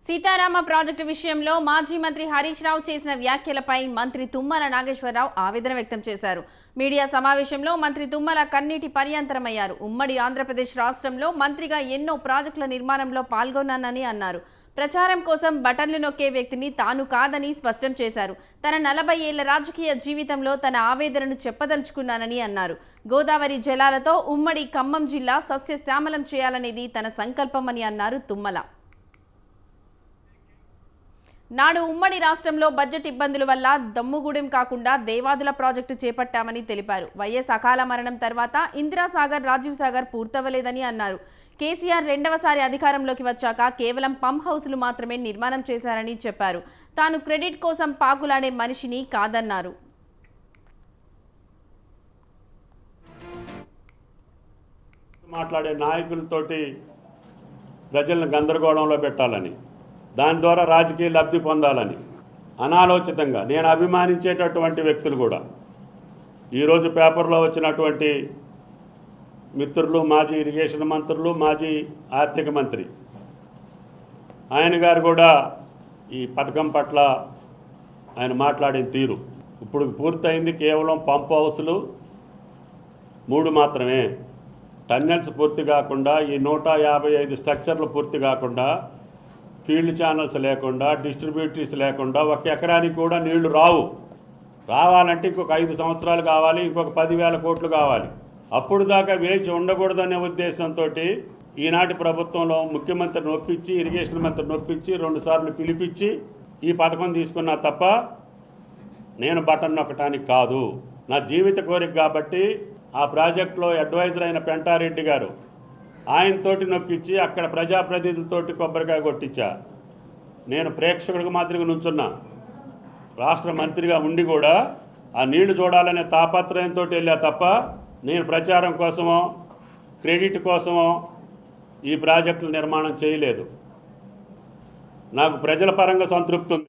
Sitarama project విషయంలో మాజీ మంత్రి హరీష్ రావు చేసిన వ్యాఖ్యలపై మంత్రి తుమ్మల నాగేశ్వరరావు ఆవేదన వ్యక్తం చేశారు. మీడియా సమావేశంలో మంత్రి తుమ్మల కన్నీటి పర్యంతరమయ్యారు. ఉమ్మడి ఆంధ్రప్రదేశ్ రాష్ట్రంలో మంత్రిగా ఎన్నో ప్రాజెక్టుల నిర్మాణంలో పాల్గొన్నానని అన్నారు. ప్రచారం కోసం బటన్లు నొక్కే వ్యక్తిని తాను కాదని స్పష్టం చేశారు. తన 40 ఏళ్ల రాజకీయ జీవితంలో తన ఆవేదనను చెప్పదలుచుకున్నానని అన్నారు. గోదావరి జలాలతో ఉమ్మడి ఖమ్మం జిల్లా సస్యశ్యామలం చేయాలనేది తన సంకల్పమని అన్నారు తుమ్మల. నాడు ఉమ్మడి రాష్ట్రంలో బడ్జెట్ ఇబ్బందుల వల్ల దమ్ముగూడెం కాకుండా దేవాదుల ప్రాజెక్టు చేపట్టామని తెలిపారు. వైఎస్ అకాల మరణం తర్వాత ఇందిరాసాగర్, రాజీవ్ సాగర్ పూర్తవలేదని అన్నారు. కేసీఆర్ రెండవసారి అధికారంలోకి వచ్చాక కేవలం పంప్ హౌస్లు మాత్రమే నిర్మాణం చేశారని చెప్పారు. తాను క్రెడిట్ కోసం పాకులాడే మనిషిని కాదన్నారు. మాట్లాడే నాయకులతోటి ప్రజలను గందరగోళంలో పెట్టాలని, దాని ద్వారా రాజకీయ లబ్ధి పొందాలని అనాలోచితంగా నేను అభిమానించేటటువంటి వ్యక్తులు కూడా ఈరోజు పేపర్లో వచ్చినటువంటి మిత్రులు, మాజీ ఇరిగేషన్ మంత్రులు, మాజీ ఆర్థిక మంత్రి ఆయన గారు కూడా ఈ పథకం పట్ల ఆయన మాట్లాడిన తీరు ఇప్పుడు పూర్తయింది. కేవలం పంప్ హౌస్లు 3 మాత్రమే. టన్నెల్స్ పూర్తి కాకుండా, ఈ 155 స్ట్రక్చర్లు పూర్తి కాకుండా, ఫీల్డ్ ఛానల్స్ లేకుండా, డిస్ట్రిబ్యూటరీస్ లేకుండా 1 ఎకరానికి కూడా నీళ్లు రావాలంటే ఇంకొక 5 సంవత్సరాలు కావాలి, ఇంకొక 10,000 కోట్లు కావాలి. అప్పుడు దాకా వేచి ఉండకూడదనే ఉద్దేశంతో ఈనాటి ప్రభుత్వంలో ముఖ్యమంత్రిని ఒప్పించి, ఇరిగేషన్ మంత్రిని ఒప్పించి 2 సార్లు పిలిపించి ఈ పథకం తీసుకున్నా తప్ప నేను బటన్ నొక్కటానికి కాదు. నా జీవిత కోరిక కాబట్టి ఆ ప్రాజెక్టులో అడ్వైజర్ అయిన పెంటారెడ్డి గారు ఆయనతోటి నొక్కించి అక్కడ ప్రజాప్రతినిధులతోటి కొబ్బరికాయ కొట్టించా. నేను ప్రేక్షకుడికి మాదిరిగా నుంచున్నా. రాష్ట్ర మంత్రిగా ఉండి కూడా ఆ నీళ్లు చూడాలనే తాపత్రయంతో వెళ్ళా తప్ప నేను ప్రచారం కోసమో క్రెడిట్ కోసమో ఈ ప్రాజెక్టుల నిర్మాణం చేయలేదు. నాకు ప్రజల పరంగా సంతృప్తి ఉంది.